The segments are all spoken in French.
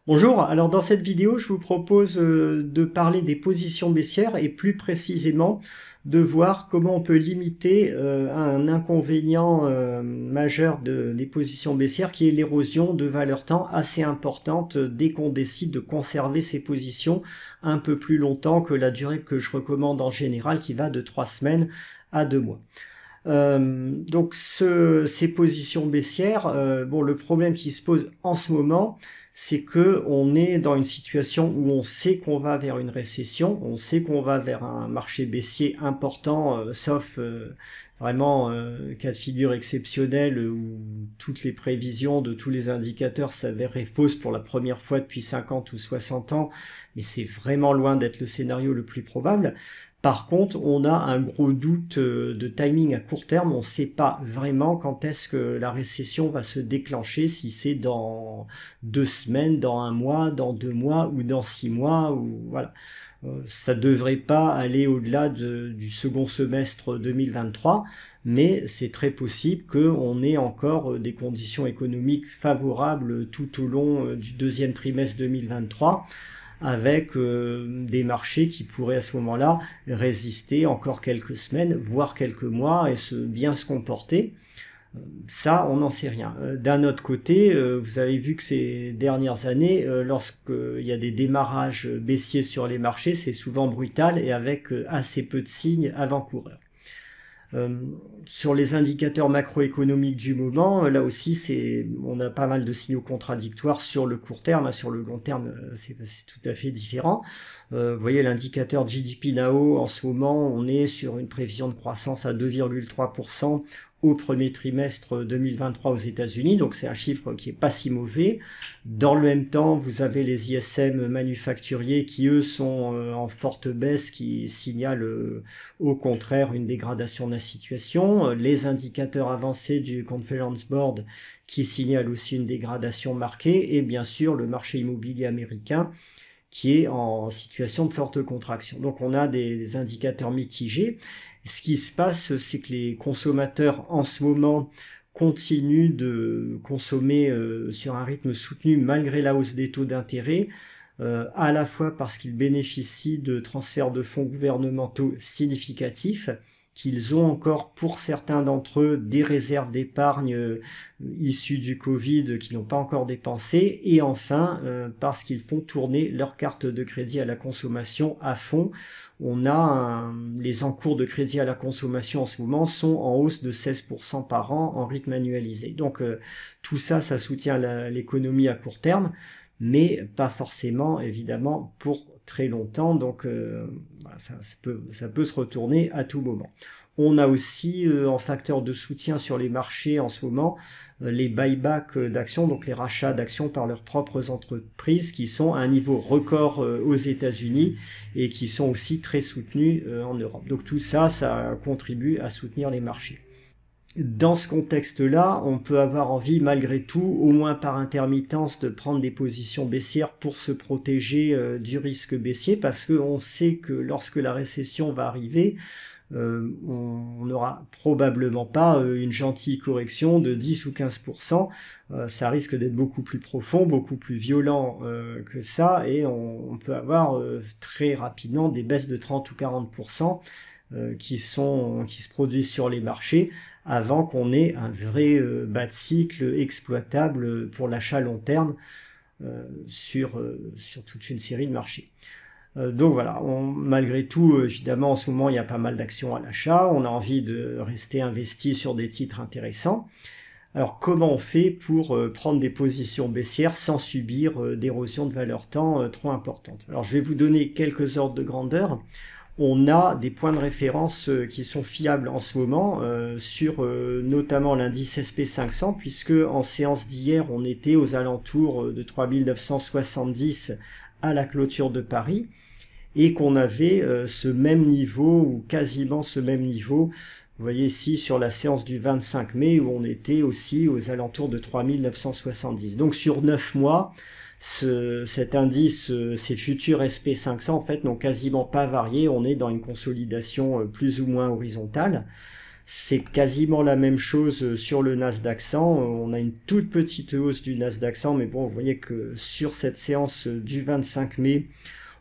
Bonjour, alors dans cette vidéo, je vous propose de parler des positions baissières et plus précisément de voir comment on peut limiter un inconvénient majeur des positions baissières qui est l'érosion de valeur temps assez importante dès qu'on décide de conserver ces positions un peu plus longtemps que la durée que je recommande en général qui va de 3 semaines à 2 mois. Donc ces positions baissières, bon, le problème qui se pose en ce moment, c'est que on est dans une situation où on sait qu'on va vers une récession, on sait qu'on va vers un marché baissier important, sauf vraiment cas de figure exceptionnel où toutes les prévisions de tous les indicateurs s'avéraient fausses pour la première fois depuis 50 ou 60 ans, mais c'est vraiment loin d'être le scénario le plus probable. Par contre, on a un gros doute de timing à court terme. On ne sait pas vraiment quand est-ce que la récession va se déclencher, si c'est dans 2 semaines, dans 1 mois, dans 2 mois ou dans 6 mois. Ou voilà. Ça ne devrait pas aller au-delà du second semestre 2023, mais c'est très possible qu'on ait encore des conditions économiques favorables tout au long du deuxième trimestre 2023, avec des marchés qui pourraient à ce moment-là résister encore quelques semaines, voire quelques mois et bien se comporter. Ça, on n'en sait rien. D'un autre côté, vous avez vu que ces dernières années, lorsqu'il y a des démarrages baissiers sur les marchés, c'est souvent brutal et avec assez peu de signes avant-coureurs. Sur les indicateurs macroéconomiques du moment, là aussi, on a pas mal de signaux contradictoires sur le court terme. Sur le long terme, c'est tout à fait différent. Vous voyez l'indicateur GDP Now, en ce moment, on est sur une prévision de croissance à 2,3% au premier trimestre 2023 aux États-Unis, donc c'est un chiffre qui est pas si mauvais. Dans le même temps, vous avez les ISM manufacturiers qui, eux, sont en forte baisse, qui signalent au contraire une dégradation de la situation. Les indicateurs avancés du Conference Board qui signalent aussi une dégradation marquée, et bien sûr le marché immobilier américain qui est en situation de forte contraction. Donc on a des indicateurs mitigés. Ce qui se passe, c'est que les consommateurs en ce moment continuent de consommer sur un rythme soutenu malgré la hausse des taux d'intérêt, à la fois parce qu'ils bénéficient de transferts de fonds gouvernementaux significatifs, qu'ils ont encore pour certains d'entre eux des réserves d'épargne issues du Covid qui n'ont pas encore dépensé, et enfin parce qu'ils font tourner leur carte de crédit à la consommation à fond. On a les encours de crédit à la consommation en ce moment sont en hausse de 16% par an en rythme annualisé. Donc tout ça, ça soutient l'économie à court terme, mais pas forcément évidemment pour très longtemps, donc voilà, ça peut se retourner à tout moment. On a aussi en facteur de soutien sur les marchés en ce moment les buybacks d'actions, donc les rachats d'actions par leurs propres entreprises qui sont à un niveau record aux États-Unis et qui sont aussi très soutenus en Europe. Donc tout ça, ça contribue à soutenir les marchés. Dans ce contexte-là, on peut avoir envie, malgré tout, au moins par intermittence, de prendre des positions baissières pour se protéger du risque baissier, parce qu'on sait que lorsque la récession va arriver, on n'aura probablement pas une gentille correction de 10 ou 15%. Ça risque d'être beaucoup plus profond, beaucoup plus violent que ça, et on peut avoir très rapidement des baisses de 30 ou 40% qui se produisent sur les marchés avant qu'on ait un vrai bas de cycle exploitable pour l'achat long terme sur toute une série de marchés. Donc voilà, malgré tout, évidemment, en ce moment, il y a pas mal d'actions à l'achat. On a envie de rester investi sur des titres intéressants. Alors, comment on fait pour prendre des positions baissières sans subir d'érosion de valeur temps trop importante? Alors, je vais vous donner quelques ordres de grandeur. On a des points de référence qui sont fiables en ce moment sur notamment l'indice SP500, puisque en séance d'hier, on était aux alentours de 3970 à la clôture de Paris, et qu'on avait ce même niveau, ou quasiment ce même niveau, vous voyez ici sur la séance du 25 mai, où on était aussi aux alentours de 3970. Donc sur 9 mois, cet indice, ces futurs SP500 en fait n'ont quasiment pas varié, on est dans une consolidation plus ou moins horizontale. C'est quasiment la même chose sur le Nasdaq 100. On a une toute petite hausse du Nasdaq 100, mais bon, vous voyez que sur cette séance du 25 mai,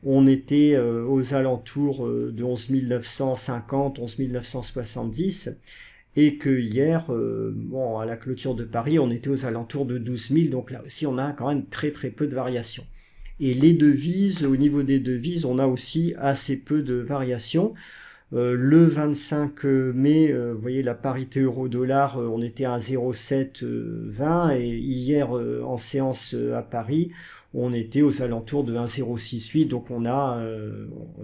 on était aux alentours de 11 950, 11 970, et que hier, bon, à la clôture de Paris, on était aux alentours de 12 000, donc là aussi, on a quand même très très peu de variations. Et les devises, au niveau des devises, on a aussi assez peu de variations. Le 25 mai, vous voyez la parité euro-dollar, on était à 0,720 et hier en séance à Paris, on était aux alentours de 1,068. Donc on va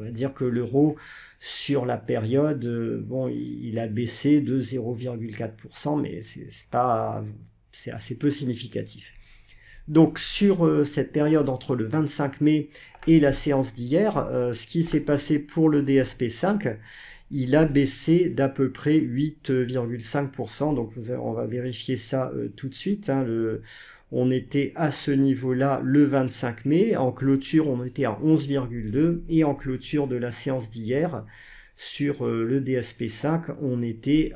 dire que l'euro sur la période, bon, il a baissé de 0,4%, mais c'est assez peu significatif. Donc sur cette période entre le 25 mai et la séance d'hier, ce qui s'est passé pour le DSP5, il a baissé d'à peu près 8,5%. Donc on va vérifier ça tout de suite. Hein. On était à ce niveau-là le 25 mai. En clôture, on était à 11,2. Et en clôture de la séance d'hier, sur le DSP5, on était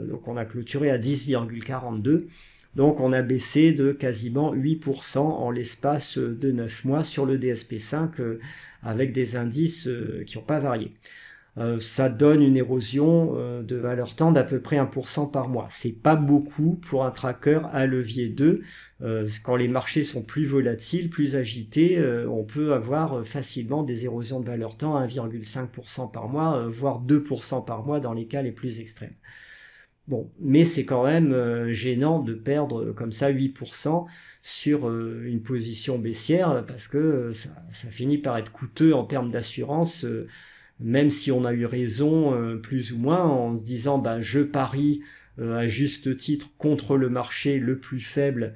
donc on a clôturé à 10,42. Donc on a baissé de quasiment 8% en l'espace de 9 mois sur le DSP5 avec des indices qui n'ont pas varié. Ça donne une érosion de valeur temps d'à peu près 1% par mois. C'est pas beaucoup pour un tracker à levier 2. Quand les marchés sont plus volatiles, plus agités, on peut avoir facilement des érosions de valeur temps à 1,5% par mois, voire 2% par mois dans les cas les plus extrêmes. Bon, mais c'est quand même gênant de perdre comme ça 8% sur une position baissière parce que ça finit par être coûteux en termes d'assurance, même si on a eu raison plus ou moins en se disant bah, je parie à juste titre contre le marché le plus faible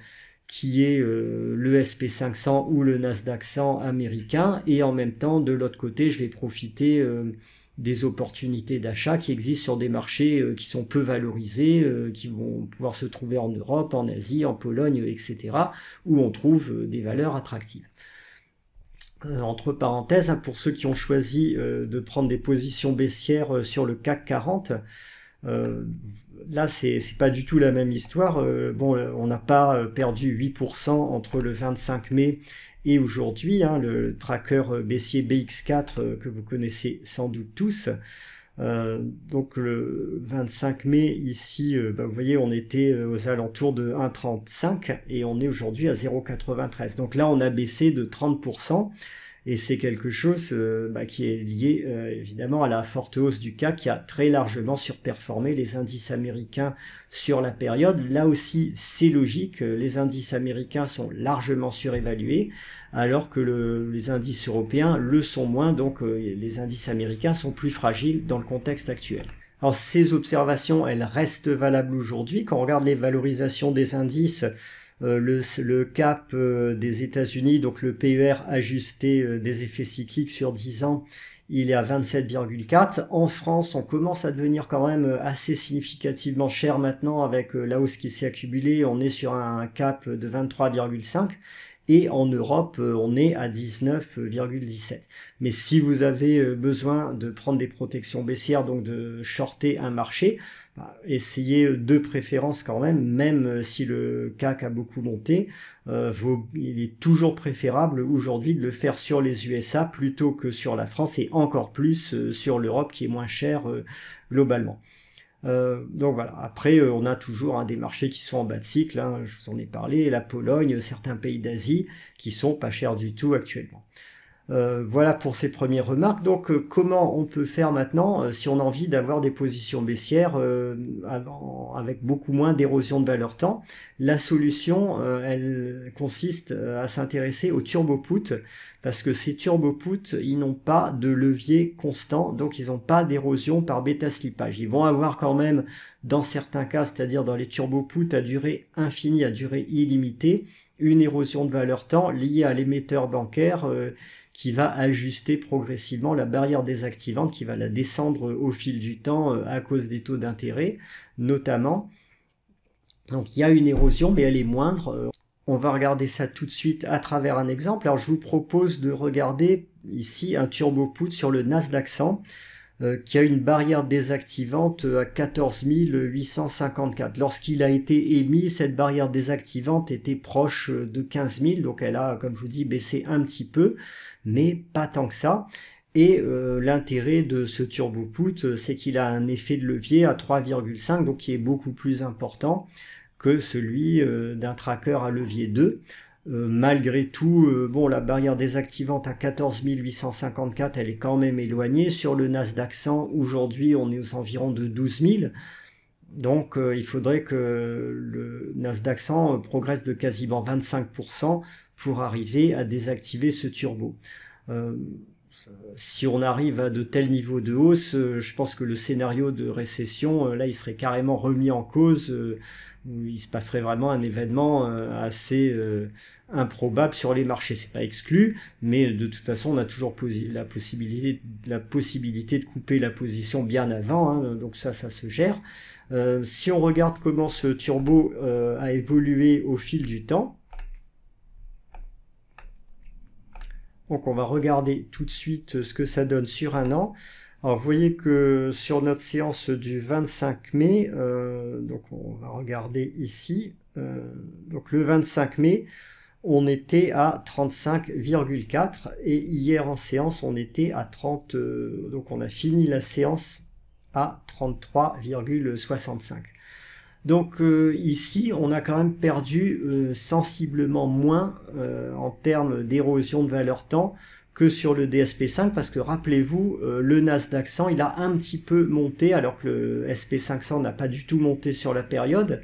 qui est le SP500 ou le Nasdaq 100 américain, et en même temps de l'autre côté je vais profiter des opportunités d'achat qui existent sur des marchés qui sont peu valorisés, qui vont pouvoir se trouver en Europe, en Asie, en Pologne, etc., où on trouve des valeurs attractives. Entre parenthèses, hein, pour ceux qui ont choisi de prendre des positions baissières sur le CAC 40, là c'est pas du tout la même histoire. Bon, on n'a pas perdu 8% entre le 25 mai et aujourd'hui, hein, le tracker baissier BX4 que vous connaissez sans doute tous. Donc le 25 mai ici, vous voyez, on était aux alentours de 1,35 et on est aujourd'hui à 0,93. Donc là, on a baissé de 30%. Et c'est quelque chose qui est lié évidemment à la forte hausse du CAC qui a très largement surperformé les indices américains sur la période. Là aussi, c'est logique, les indices américains sont largement surévalués, alors que les indices européens le sont moins, donc les indices américains sont plus fragiles dans le contexte actuel. Alors ces observations, elles restent valables aujourd'hui. Quand on regarde les valorisations des indices, le cap des États-Unis, donc le PER ajusté des effets cycliques sur 10 ans, il est à 27,4. En France, on commence à devenir quand même assez significativement cher maintenant avec la hausse qui s'est accumulée. On est sur un cap de 23,5. Et en Europe, on est à 19,17. Mais si vous avez besoin de prendre des protections baissières, donc de shorter un marché, essayez de préférence quand même si le CAC a beaucoup monté, il est toujours préférable aujourd'hui de le faire sur les USA plutôt que sur la France et encore plus sur l'Europe qui est moins chère globalement. Donc voilà, après on a toujours des marchés qui sont en bas de cycle, hein, je vous en ai parlé, la Pologne, certains pays d'Asie qui sont pas chers du tout actuellement. Voilà pour ces premières remarques. Donc comment on peut faire maintenant si on a envie d'avoir des positions baissières avec beaucoup moins d'érosion de valeur temps? La solution, elle consiste à s'intéresser aux turbo put, parce que ces turbo put, ils n'ont pas de levier constant, donc ils n'ont pas d'érosion par bêta slippage. Ils vont avoir quand même, dans certains cas, c'est-à-dire dans les turbo put à durée infinie, à durée illimitée, une érosion de valeur temps liée à l'émetteur bancaire qui va ajuster progressivement la barrière désactivante, qui va la descendre au fil du temps à cause des taux d'intérêt, notamment. Donc il y a une érosion, mais elle est moindre. On va regarder ça tout de suite à travers un exemple. Alors je vous propose de regarder ici un turbo put sur le Nasdaq 100. qui a une barrière désactivante à 14 854. Lorsqu'il a été émis, cette barrière désactivante était proche de 15 000, donc elle a, comme je vous dis, baissé un petit peu, mais pas tant que ça. Et l'intérêt de ce turbo put, c'est qu'il a un effet de levier à 3,5, donc qui est beaucoup plus important que celui d'un tracker à levier 2. Malgré tout, bon, la barrière désactivante à 14 854, elle est quand même éloignée. Sur le Nasdaq 100, aujourd'hui, on est aux environs de 12 000. Donc, il faudrait que le Nasdaq 100 progresse de quasiment 25% pour arriver à désactiver ce turbo. Si on arrive à de tels niveaux de hausse, je pense que le scénario de récession, là, il serait carrément remis en cause. Il se passerait vraiment un événement assez improbable sur les marchés. C'est pas exclu, mais de toute façon, on a toujours la possibilité de couper la position bien avant, hein, donc ça se gère. Si on regarde comment ce turbo a évolué au fil du temps, donc on va regarder tout de suite ce que ça donne sur un an. Alors vous voyez que sur notre séance du 25 mai, donc on va regarder ici, donc le 25 mai, on était à 35,4 et hier en séance on était à 30, donc on a fini la séance à 33,65. Donc ici, on a quand même perdu sensiblement moins en termes d'érosion de valeur temps que sur le DSP5, parce que rappelez-vous, le Nasdaq 100, il a un petit peu monté, alors que le SP500 n'a pas du tout monté sur la période.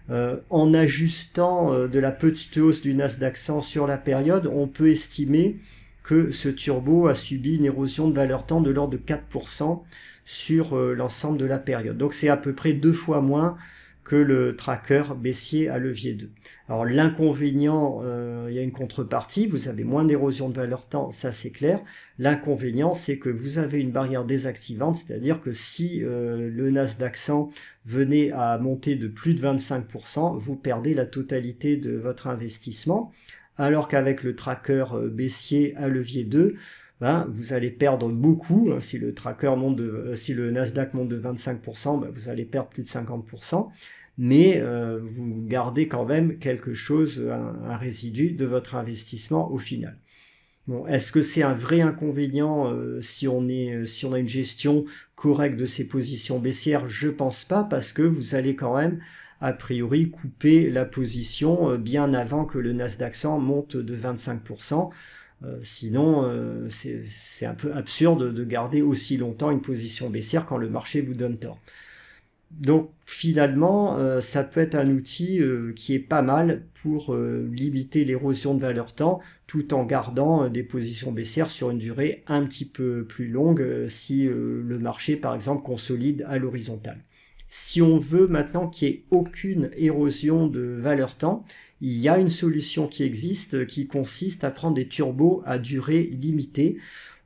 En ajustant de la petite hausse du Nasdaq 100 sur la période, on peut estimer que ce turbo a subi une érosion de valeur temps de l'ordre de 4% sur l'ensemble de la période. Donc c'est à peu près 2 fois moins que le tracker baissier à levier 2. Alors l'inconvénient, il y a une contrepartie, vous avez moins d'érosion de valeur temps, ça c'est clair. L'inconvénient, c'est que vous avez une barrière désactivante, c'est-à-dire que si le Nasdaq 100 venait à monter de plus de 25%, vous perdez la totalité de votre investissement, alors qu'avec le tracker baissier à levier 2, ben, vous allez perdre beaucoup. Si le si le Nasdaq monte de 25%, ben, vous allez perdre plus de 50%, mais vous gardez quand même quelque chose, un résidu de votre investissement au final. Bon, est-ce que c'est un vrai inconvénient si on a une gestion correcte de ces positions baissières? Je pense pas, parce que vous allez quand même a priori couper la position bien avant que le Nasdaq 100 monte de 25%. Sinon, c'est un peu absurde de garder aussi longtemps une position baissière quand le marché vous donne tort. Donc finalement, ça peut être un outil qui est pas mal pour limiter l'érosion de valeur temps, tout en gardant des positions baissières sur une durée un petit peu plus longue si le marché, par exemple, consolide à l'horizontale. Si on veut maintenant qu'il n'y ait aucune érosion de valeur temps, il y a une solution qui existe qui consiste à prendre des turbos à durée limitée.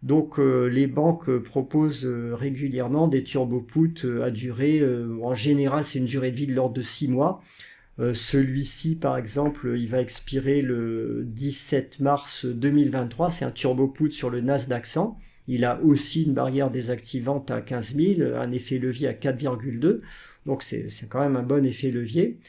Donc les banques proposent régulièrement des turbo put à durée, en général c'est une durée de vie de l'ordre de 6 mois. Celui-ci par exemple, il va expirer le 17 mars 2023, c'est un turbo put sur le Nasdaq 100. Il a aussi une barrière désactivante à 15 000, un effet levier à 4,2, donc c'est quand même un bon effet levier.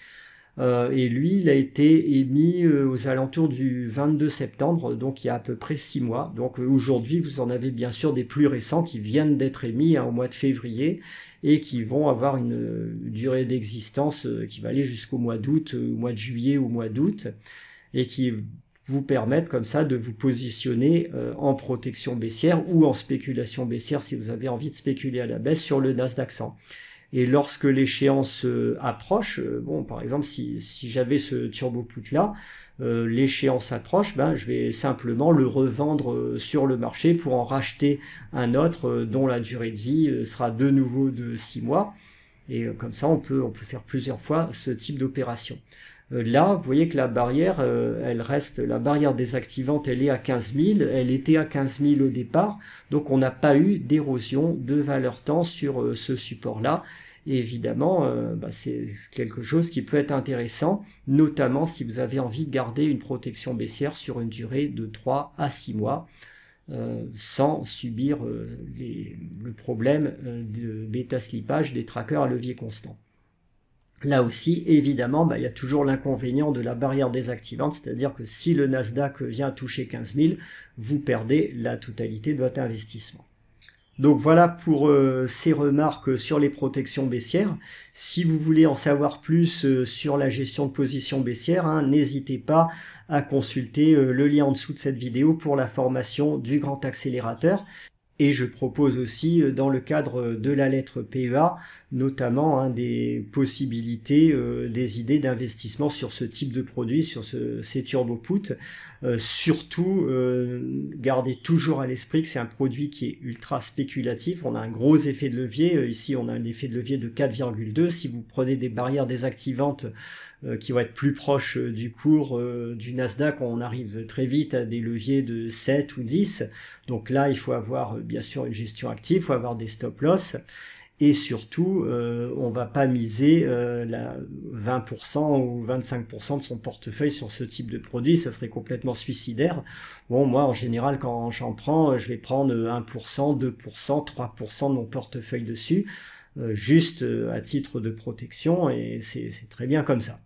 Et lui, il a été émis aux alentours du 22 septembre, donc il y a à peu près 6 mois. Donc aujourd'hui, vous en avez bien sûr des plus récents qui viennent d'être émis au mois de février et qui vont avoir une durée d'existence qui va aller jusqu'au mois d'août, au mois de juillet ou au mois d'août, et qui vous permettent comme ça de vous positionner en protection baissière ou en spéculation baissière si vous avez envie de spéculer à la baisse sur le Nasdaq 100. Et lorsque l'échéance approche, bon, par exemple, si j'avais ce turbo put là, l'échéance approche, ben, je vais simplement le revendre sur le marché pour en racheter un autre dont la durée de vie sera de nouveau de 6 mois. Et comme ça, on peut faire plusieurs fois ce type d'opération. Là, vous voyez que la barrière, elle reste, la barrière désactivante, elle est à 15 000, elle était à 15 000 au départ, donc on n'a pas eu d'érosion de valeur temps sur ce support-là. Et évidemment, c'est quelque chose qui peut être intéressant, notamment si vous avez envie de garder une protection baissière sur une durée de 3 à 6 mois. sans subir le problème de bêta-slippage des trackers à levier constant. Là aussi, évidemment, il y a toujours l'inconvénient de la barrière désactivante, c'est-à-dire que si le Nasdaq vient toucher 15 000, vous perdez la totalité de votre investissement. Donc voilà pour ces remarques sur les protections baissières. Si vous voulez en savoir plus sur la gestion de position baissière, n'hésitez pas à consulter le lien en dessous de cette vidéo pour la formation du grand accélérateur. Et je propose aussi, dans le cadre de la lettre PEA, notamment des possibilités, des idées d'investissement sur ce type de produit, sur ces turbo puts. Surtout, gardez toujours à l'esprit que c'est un produit qui est ultra spéculatif. On a un gros effet de levier. Ici, on a un effet de levier de 4,2. Si vous prenez des barrières désactivantes qui vont être plus proches du cours du Nasdaq, on arrive très vite à des leviers de 7 ou 10. Donc là, il faut avoir bien sûr une gestion active, il faut avoir des stop-loss. Et surtout, on ne va pas miser 20% ou 25% de son portefeuille sur ce type de produit, ça serait complètement suicidaire. Bon, moi, en général, quand j'en prends, je vais prendre 1%, 2%, 3% de mon portefeuille dessus, juste à titre de protection, et c'est très bien comme ça.